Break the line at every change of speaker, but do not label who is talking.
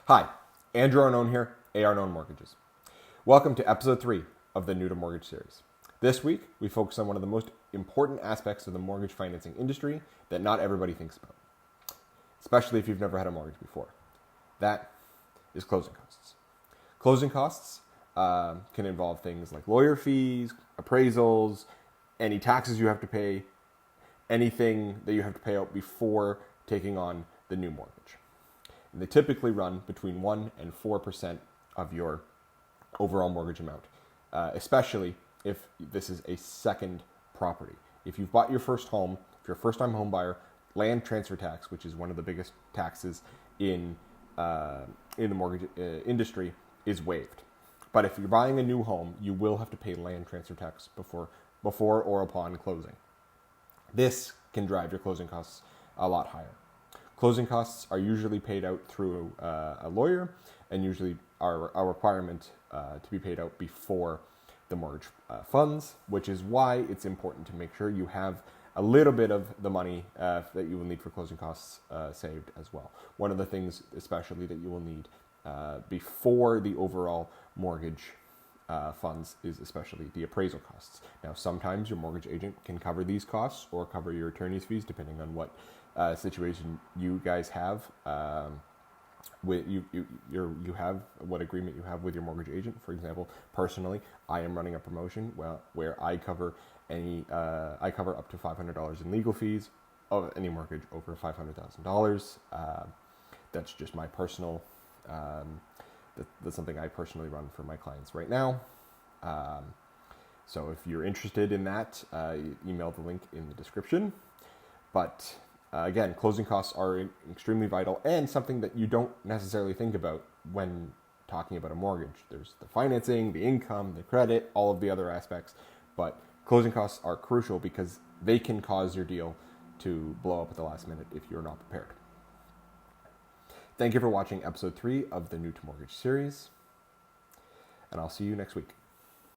Hi, Andrew Arnone here, Arnone Mortgages. Welcome to episode 3 of the New to Mortgage series. This week, we focus on one of the most important aspects of the mortgage financing industry that not everybody thinks about, especially if you've never had a mortgage before. That is closing costs. Closing costs can involve things like lawyer fees, appraisals, any taxes you have to pay, anything that you have to pay out before taking on the new mortgage. And they typically run between 1 and 4% of your overall mortgage amount, especially if this is a second property. If you've bought your first home, if you're a first-time home buyer, land transfer tax, which is one of the biggest taxes in the mortgage industry, is waived. But if you're buying a new home, you will have to pay land transfer tax before or upon closing. This can drive your closing costs a lot higher. Closing costs are usually paid out through a lawyer and usually are a requirement to be paid out before the mortgage funds, which is why it's important to make sure you have a little bit of the money that you will need for closing costs saved as well. One of the things especially that you will need before the overall mortgage funds is especially the appraisal costs. Now, sometimes your mortgage agent can cover these costs or cover your attorney's fees, depending on what situation you guys have with you have what agreement you have with your mortgage agent. For example, personally, I am running a promotion where I cover up to $500 in legal fees of any mortgage over $500,000. That's just my personal. That's something I personally run for my clients right now. So if you're interested in that, email the link in the description. But again, closing costs are extremely vital and something that you don't necessarily think about when talking about a mortgage. There's the financing, the income, the credit, all of the other aspects. But closing costs are crucial because they can cause your deal to blow up at the last minute if you're not prepared. Thank you for watching episode 3 of the New to Mortgage series, and I'll see you next week.